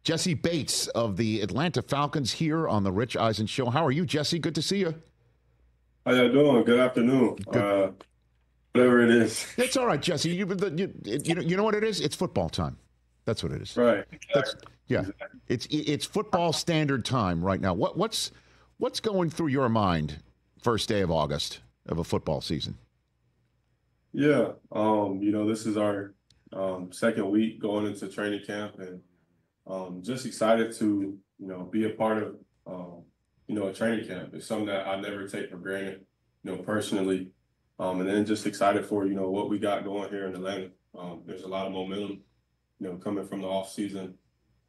Jessie Bates of the Atlanta Falcons here on the Rich Eisen Show. How are you, Jessie? Good to see you. How y'all doing? Good afternoon. Good. Whatever it is. It's all right, Jessie. You know what it is? It's football time. That's what it is. Right. That's Exactly. yeah. Exactly. It's football standard time right now. What's going through your mind first day of August of a football season? Yeah. This is our second week going into training camp, and just excited to, be a part of a training camp. It's something that I never take for granted, personally. And then just excited for, what we got going here in Atlanta. There's a lot of momentum, coming from the off season.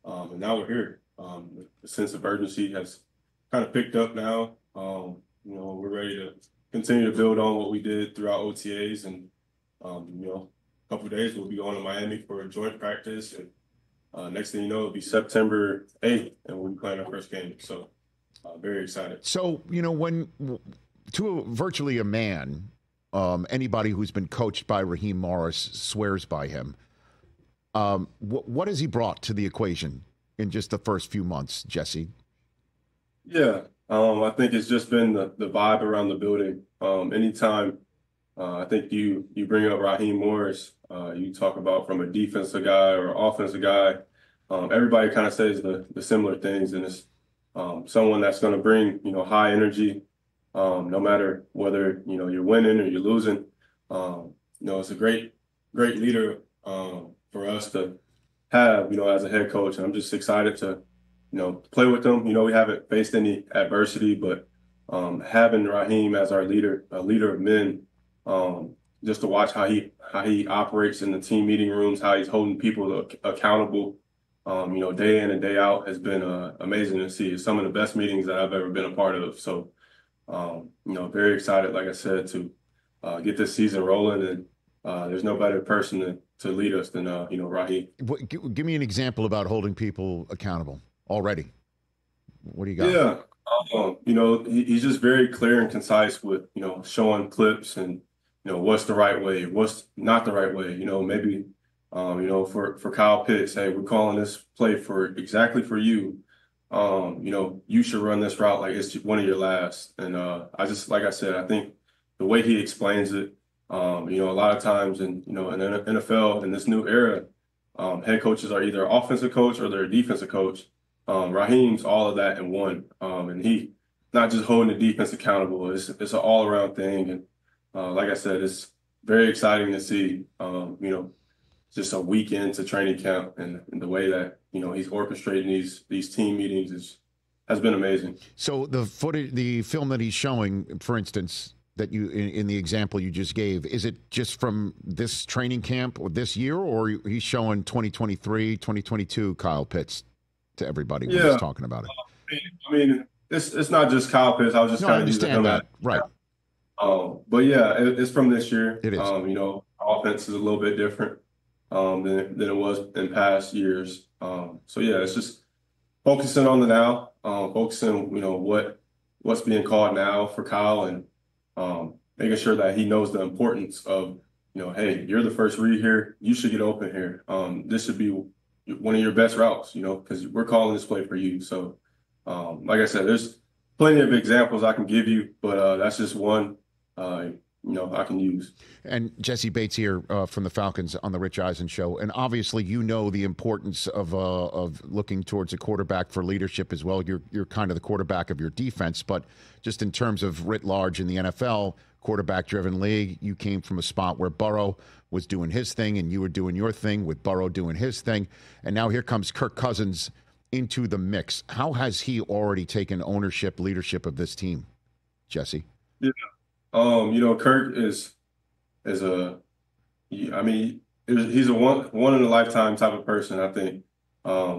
And now we're here. The sense of urgency has kind of picked up now. We're ready to continue to build on what we did throughout OTAs. And, a couple of days we'll be going to Miami for a joint practice. And next thing you know, it'll be September 8th, and we'll be playing our first game. So very excited. So, when virtually a man, anybody who's been coached by Raheem Morris swears by him. What has he brought to the equation in just the first few months, Jessie? Yeah, I think it's just been the vibe around the building. Anytime I think you bring up Raheem Morris, you talk about from a defensive guy or offensive guy, everybody kind of says the similar things, and it's someone that's going to bring, high energy, no matter whether, you're winning or you're losing. It's a great leader for us to have, as a head coach. And I'm just excited to, play with them. We haven't faced any adversity, but having Raheem as our leader, a leader of men, just to watch how he operates in the team meeting rooms, how he's holding people accountable, day in and day out has been amazing to see. It's some of the best meetings that I've ever been a part of. So, very excited, like I said, to get this season rolling. And there's no better person to lead us than, Raheem. Give me an example about holding people accountable already. What do you got? Yeah. He's just very clear and concise with, showing clips and, what's the right way, what's not the right way. Maybe, for Kyle Pitts, hey, we're calling this play exactly for you. You should run this route like it's one of your last. And like I said, I think the way he explains it, a lot of times in the NFL in this new era, head coaches are either offensive coach or they're a defensive coach. Raheem's all of that in one. And he not just holding the defense accountable. It's an all around thing. And like I said, it's very exciting to see, just a week into training camp and the way that, he's orchestrating these team meetings has been amazing. So the film that he's showing, for instance, that you in the example you just gave, is it just from this training camp or this year, or he's showing 2023, 2022 Kyle Pitts to everybody when he's talking about it? I mean, it's not just Kyle Pitts. I was just kind of using him that. Right. But yeah, it's from this year. It is. Offense is a little bit different than it was in past years. So yeah, it's just focusing on the now, focusing, what's being called now for Kyle, and making sure that he knows the importance of, hey, you're the first read here. You should get open here. This should be one of your best routes, because we're calling this play for you. So, like I said, there's plenty of examples I can give you, but that's just one, I can use. And Jessie Bates here from the Falcons on the Rich Eisen Show. And obviously, the importance of looking towards a quarterback for leadership as well. You're kind of the quarterback of your defense, but just in terms of writ large in the NFL, quarterback-driven league, you came from a spot where Burrow was doing his thing and you were doing your thing with Burrow doing his thing. And now here comes Kirk Cousins into the mix. How has he already taken leadership of this team, Jessie? Yeah. Kirk he's a one in a lifetime type of person. I think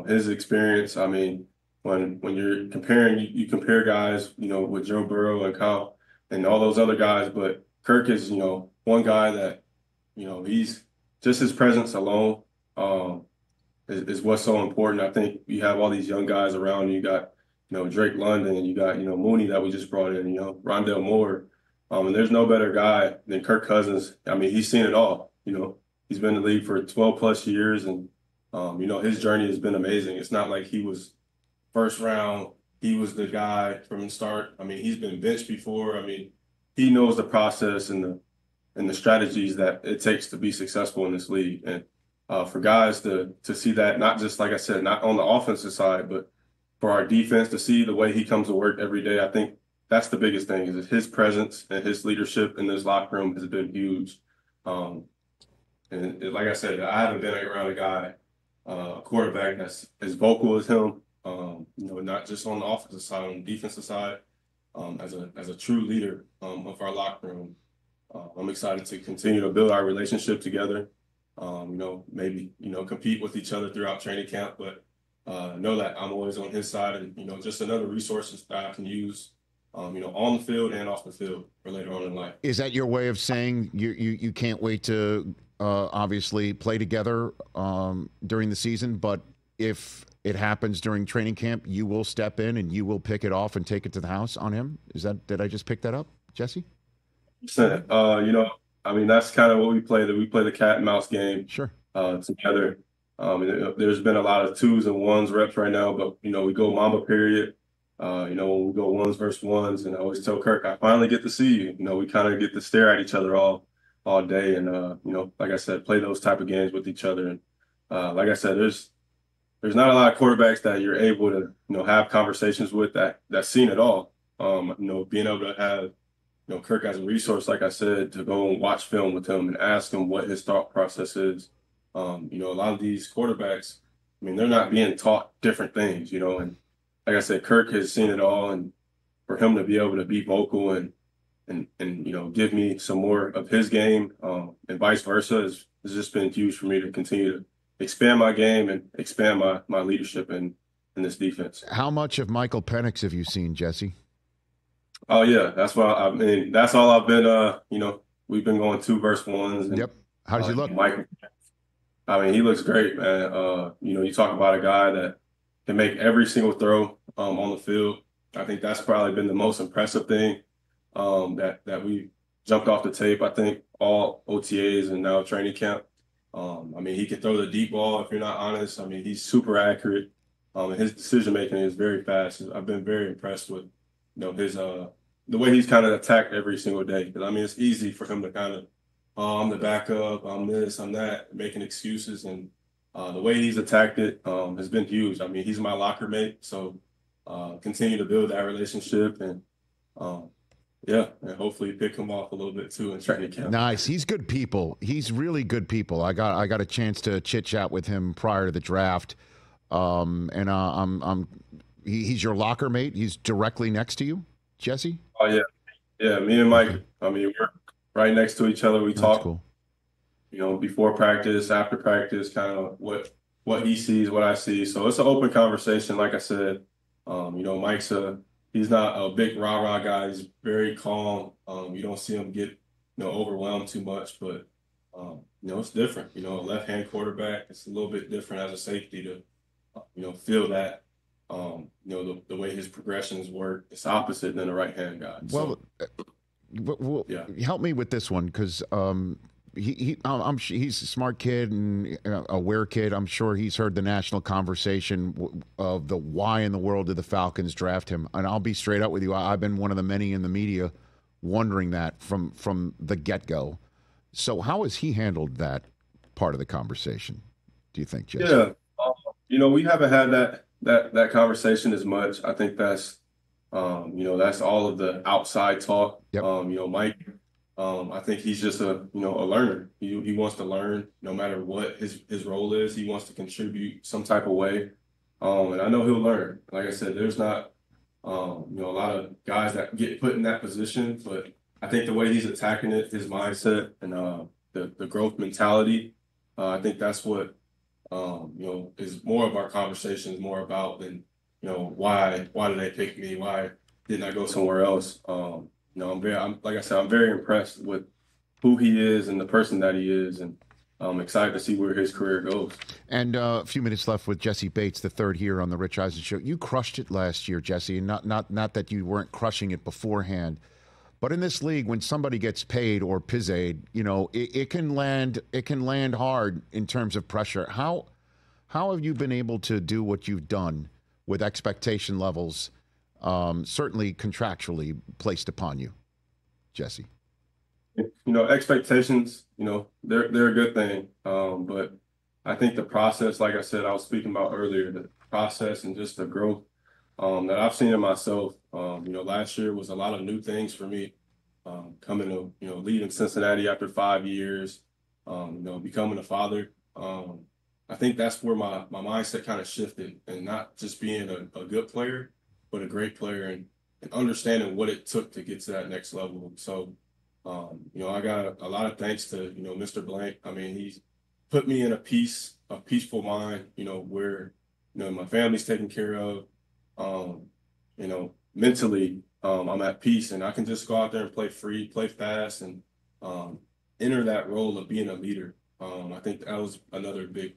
his experience. I mean, when you're comparing, you compare guys, with Joe Burrow and Kyle and all those other guys, but Kirk is, one guy that, he's just his presence alone is what's so important. I think you have all these young guys around you. You got, Drake London, and you got, Mooney that we just brought in, Rondell Moore. And there's no better guy than Kirk Cousins. I mean, he's seen it all. He's been in the league for 12 plus years, and His journey has been amazing. It's not like he was first round. He was the guy from the start. I mean, he's been benched before. I mean, he knows the process and the strategies that it takes to be successful in this league. And for guys to see that, not just, like I said, not on the offensive side, but for our defense to see the way he comes to work every day, I think that's the biggest thing, is his presence and his leadership in this locker room has been huge. Like I said, I haven't been around a guy, a quarterback that's as vocal as him, not just on the offensive side, on the defensive side, as a true leader of our locker room. I'm excited to continue to build our relationship together, maybe, compete with each other throughout training camp, but know that I'm always on his side and, just another resource that I can use, on the field and off the field for later on in life. Is that your way of saying you can't wait to obviously play together during the season, but if it happens during training camp, you will step in and you will pick it off and take it to the house on him? Did I just pick that up, Jesse? That's kind of what we play. We play the cat and mouse game. Sure. Together. There's been a lot of 2s and 1s reps right now, but we go mama period. When we go 1s versus 1s, and I always tell Kirk, I finally get to see you. We kind of get to stare at each other all day, and like I said, play those type of games with each other. And like I said, there's not a lot of quarterbacks that you're able to have conversations with that seen it all. Being able to have Kirk as a resource, like I said, to go and watch film with him and ask him what his thought process is. A lot of these quarterbacks, they're not being taught different things, and like I said, Kirk has seen it all, and for him to be able to be vocal and give me some more of his game, and vice versa has just been huge for me to continue to expand my game and expand my leadership in this defense. How much of Michael Penix have you seen, Jesse? Oh yeah, that's what that's all I've been. We've been going 2 versus 1s. And, yep. How does he look? Michael, he looks great, man. You talk about a guy that can make every single throw on the field. I think that's probably been the most impressive thing that we jumped off the tape. I think all OTAs and now training camp. He can throw the deep ball if you're not honest. He's super accurate. And his decision making is very fast. I've been very impressed with his the way he's kind of attacked every single day. Because it's easy for him to kind of, I'm the backup, I'm this, I'm that, making excuses. And the way he's attacked it has been huge. He's my locker mate, so continue to build that relationship and hopefully pick him off a little bit too in training camp. Nice. He's good people. He's really good people. I got a chance to chit chat with him prior to the draft, he's your locker mate. He's directly next to you, Jesse. Oh yeah. Me and Mike. We're right next to each other. We talk. Cool. Before practice, after practice, kind of what he sees, what I see. So it's an open conversation. Like I said, Mike's he's not a big rah-rah guy. He's very calm. You don't see him get, overwhelmed too much, but it's different. A left-hand quarterback, it's a little bit different as a safety to, feel that, the way his progressions work, it's opposite than a right-hand guy. Well, yeah. Help me with this one, because he's a smart kid and aware kid. I'm sure he's heard the national conversation of the why in the world did the Falcons draft him. And I'll be straight up with you. I've been one of the many in the media wondering that from the get-go. So how has he handled that part of the conversation, do you think, Jesse? Yeah. We haven't had that conversation as much. I think that's, that's all of the outside talk. Yep. Mike, I think he's just a learner. He wants to learn no matter what his role is. He wants to contribute some type of way. And I know he'll learn. Like I said, there's not, a lot of guys that get put in that position, but I think the way he's attacking it, his mindset and the growth mentality, I think that's what, is more of our conversations more about than, why did they pick me? Why didn't I go somewhere else? Like I said, I'm very impressed with who he is and the person that he is, and I'm excited to see where his career goes. And a few minutes left with Jessie Bates, the third here on the Rich Eisen Show. You crushed it last year, Jesse, and not that you weren't crushing it beforehand, but in this league, when somebody gets paid or pizzade, it can land hard in terms of pressure. How How have you been able to do what you've done with expectation levels, certainly contractually placed upon you, Jessie? Expectations, they're a good thing. But I think the process, like I said, I was speaking about earlier, the process and just the growth that I've seen in myself. Last year was a lot of new things for me. Coming to, leaving Cincinnati after 5 years, becoming a father. I think that's where my mindset kind of shifted, and not just being a good player, but a great player, and understanding what it took to get to that next level. So, I got a lot of thanks to, Mr. Blank. I mean, he's put me in a peaceful mind, where, my family's taken care of. Mentally, I'm at peace, and I can just go out there and play free, play fast, and enter that role of being a leader. I think that was another big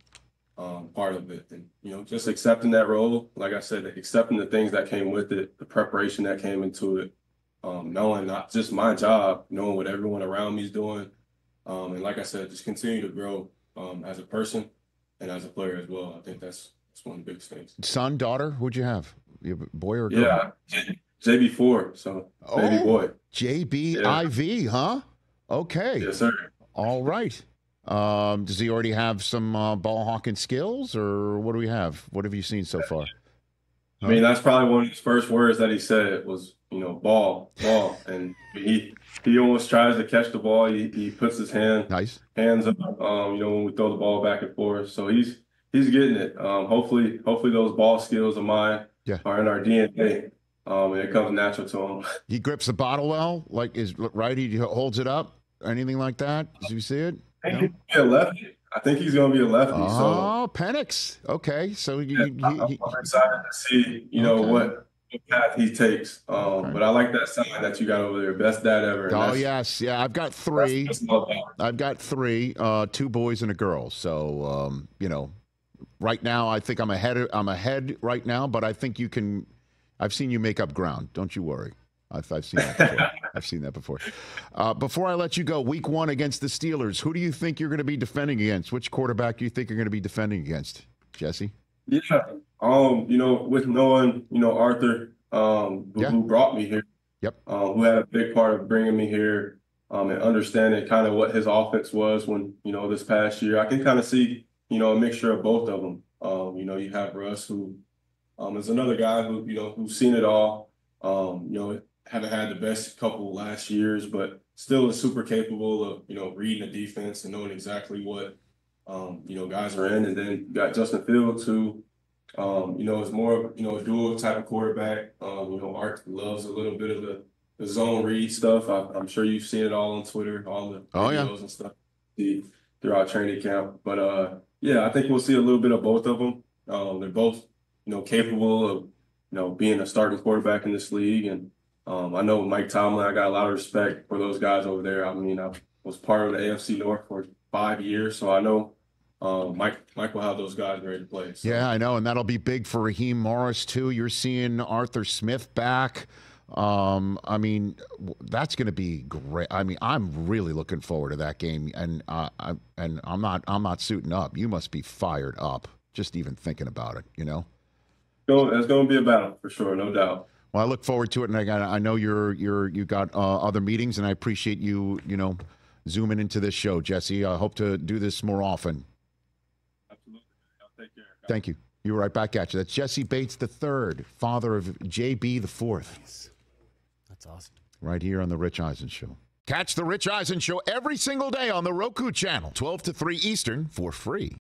part of it. And, just accepting that role, like I said, accepting the things that came with it, the preparation that came into it, knowing not just my job, knowing what everyone around me is doing. And like I said, just continue to grow as a person and as a player as well. I think that's one of the biggest things. Son, daughter, who'd you have? You have a boy or a girl? Yeah, JB4, so baby boy. JBIV, huh? Okay. Yes, sir. All right. Does he already have some ball hawking skills, or what do we have? What have you seen so far? I mean, that's probably one of his first words that he said was, ball. And he almost tries to catch the ball. He puts his hands up, when we throw the ball back and forth. So he's getting it. Hopefully those ball skills of mine are in our DNA. And it comes natural to him. He grips the bottle well, right? He holds it up, anything like that? Did you see it? I think he's gonna be a lefty. I think he's going to be a lefty. Oh, Penix. Okay, so I'm excited to see, what path he takes. But I like that sign that you got over there. Best dad ever. Oh, yes. Yeah, I've got three. I've got three, 2 boys and a girl. So, right now I think I'm ahead right now, but I think you can. I've seen you make up ground. Don't you worry. I've seen that before. I've seen that before. Before I let you go, week 1 against the Steelers, who do you think you're going to be defending against? Which quarterback do you think you're going to be defending against? Jessie? Yeah. With knowing, Arthur, who brought me here. Yep. Who had a big part of bringing me here, and understanding kind of what his offense was when, this past year. I can kind of see, a mixture of both of them. You have Russ, who is another guy who, who's seen it all. Haven't had the best couple last years, but still is super capable of, reading the defense and knowing exactly what, guys are in. And then you got Justin Fields, who, is more of, a dual type of quarterback. Art loves a little bit of the zone read stuff. I'm sure you've seen it all on Twitter, all the videos and stuff throughout training camp. But, I think we'll see a little bit of both of them. They're both, capable of, being a starting quarterback in this league. And I know Mike Tomlin, I got a lot of respect for those guys over there. I mean, I was part of the AFC North for 5 years, so I know Mike will have those guys ready to play. So. Yeah, I know, and that'll be big for Raheem Morris, too. You're seeing Arthur Smith back. I mean, that's going to be great. I mean, I'm really looking forward to that game, and I'm not suiting up. You must be fired up just even thinking about it, It's going to be a battle for sure, no doubt. Well, I look forward to it, and I know you got other meetings, and I appreciate you zooming into this show, Jessie. I hope to do this more often. Absolutely. I'll take care. Thank you. You're right back at you. That's Jessie Bates III, father of JB IV. That's awesome. Right here on the Rich Eisen Show. Catch the Rich Eisen Show every single day on the Roku channel, 12 to 3 Eastern, for free.